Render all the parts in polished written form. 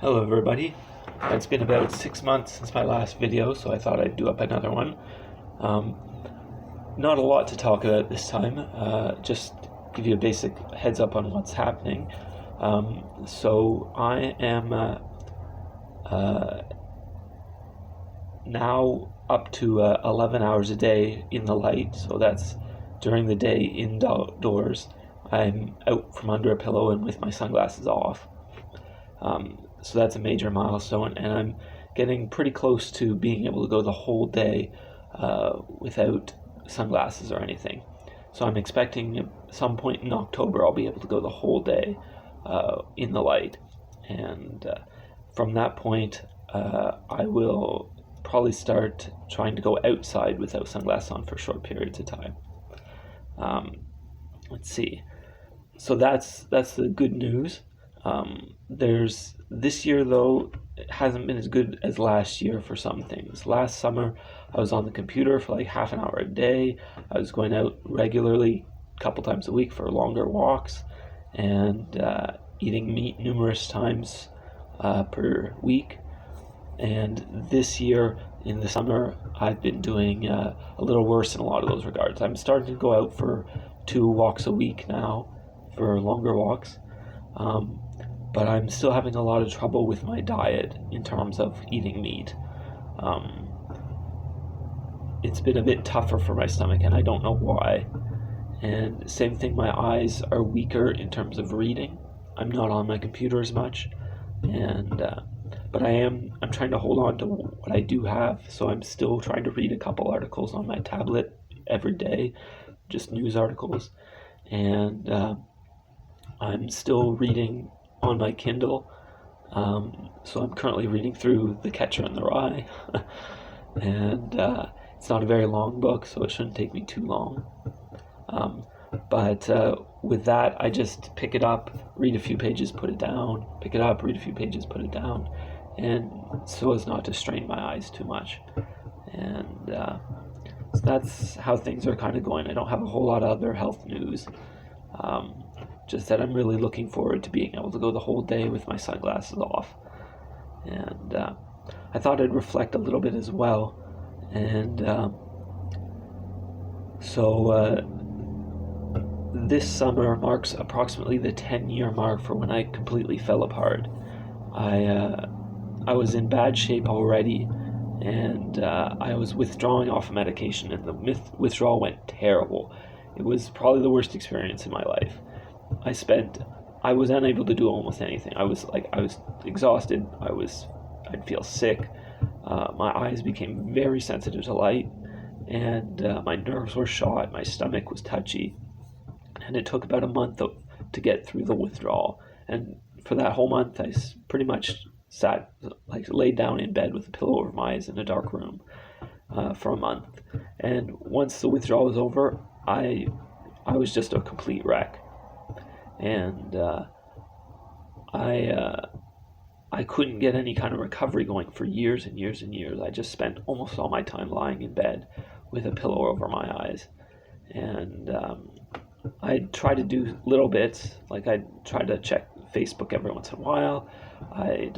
Hello everybody. It's been about 6 months since my last video, so I thought I'd do up another one. Um, Not a lot to talk about this time, just give you a basic heads up on what's happening. So I am now up to 11 hours a day in the light, so that's during the day indoors. I'm out from under a pillow and with my sunglasses off. So that's a major milestone, and I'm getting pretty close to being able to go the whole day without sunglasses or anything. So I'm expecting at some point in October I'll be able to go the whole day in the light, and from that point I will probably start trying to go outside without sunglasses on for short periods of time. Let's see. So that's the good news. There's this year though, it hasn't been as good as last year for some things. Last summer I was on the computer for like half an hour a day. I was going out regularly a couple times a week for longer walks, and eating meat numerous times per week. And this year in the summer I've been doing a little worse in a lot of those regards. I'm starting to go out for 2 walks a week now, for longer walks. But I'm still having a lot of trouble with my diet in terms of eating meat. It's been a bit tougher for my stomach, and I don't know why. And same thing, my eyes are weaker in terms of reading. I'm not on my computer as much, and but I'm trying to hold on to what I do have. So I'm still trying to read a couple articles on my tablet every day, just news articles, and I'm still reading on my Kindle. So I'm currently reading through The Catcher in the Rye, and it's not a very long book, so it shouldn't take me too long. But with that, I just pick it up, read a few pages, put it down, pick it up, read a few pages, put it down, and so as not to strain my eyes too much. And so that's how things are kind of going. I don't have a whole lot of other health news. Just that I'm really looking forward to being able to go the whole day with my sunglasses off. And I thought I'd reflect a little bit as well. And so this summer marks approximately the 10-year mark for when I completely fell apart. I was in bad shape already, and I was withdrawing off of medication, and the withdrawal went terrible. It was probably the worst experience in my life. I was unable to do almost anything. I was exhausted. I'd feel sick. My eyes became very sensitive to light, and my nerves were shot. My stomach was touchy, and it took about a month to get through the withdrawal. And for that whole month, I pretty much laid down in bed with a pillow over my eyes in a dark room for a month. And once the withdrawal was over, I was just a complete wreck. And I couldn't get any kind of recovery going for years and years and years. I just spent almost all my time lying in bed with a pillow over my eyes. And I'd try to do little bits, like I'd try to check Facebook every once in a while. I'd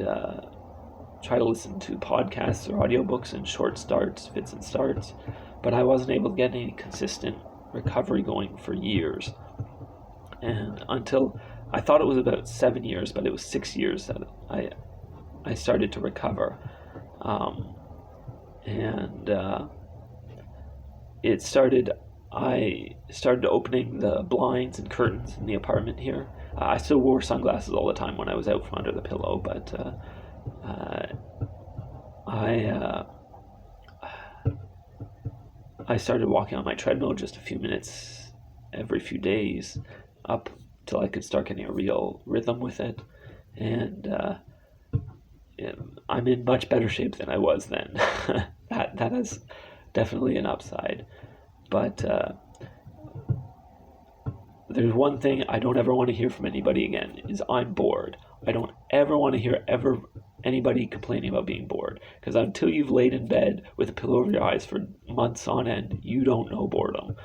try to listen to podcasts or audiobooks in short starts, fits and starts, but I wasn't able to get any consistent recovery going for years. And until I thought it was about 7 years, but it was 6 years that I started to recover. I started opening the blinds and curtains in the apartment here. I still wore sunglasses all the time when I was out from under the pillow, but I started walking on my treadmill just a few minutes every few days, up till I could start getting a real rhythm with it. And I'm in much better shape than I was then. That is definitely an upside. But there's one thing I don't ever want to hear from anybody again, is I'm bored. I don't ever want to hear anybody complaining about being bored, because until you've laid in bed with a pillow over your eyes for months on end, you don't know boredom.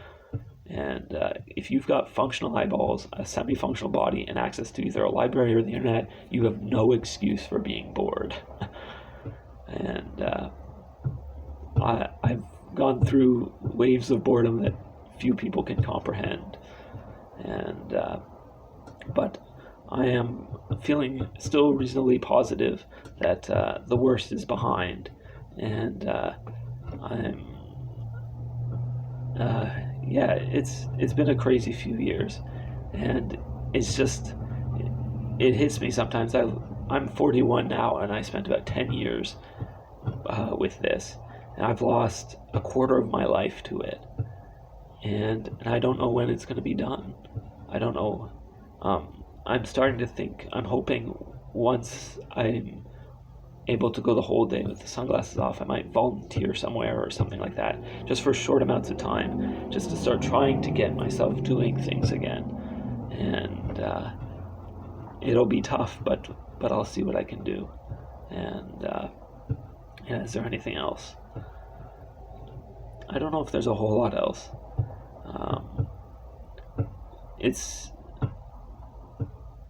And if you've got functional eyeballs, a semi-functional body, and access to either a library or the internet, you have no excuse for being bored. And I've gone through waves of boredom that few people can comprehend. And but I am feeling still reasonably positive that the worst is behind, and it's been a crazy few years, and it hits me sometimes. I'm 41 now, and I spent about 10 years with this, and I've lost a quarter of my life to it, and I don't know when it's going to be done. I don't know. I'm starting to think, I'm hoping once I'm able to go the whole day with the sunglasses off, I might volunteer somewhere or something like that, just for short amounts of time, just to start trying to get myself doing things again. And it'll be tough, but I'll see what I can do. And is there anything else? I don't know if there's a whole lot else.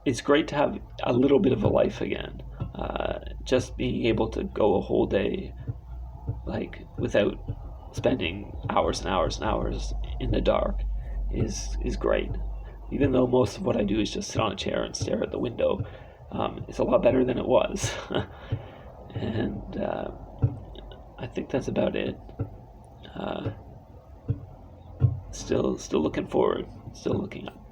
It's great to have a little bit of a life again. Just being able to go a whole day, like, without spending hours and hours and hours in the dark is great. Even though most of what I do is just sit on a chair and stare at the window, it's a lot better than it was. And I think that's about it. Still looking forward, still looking up.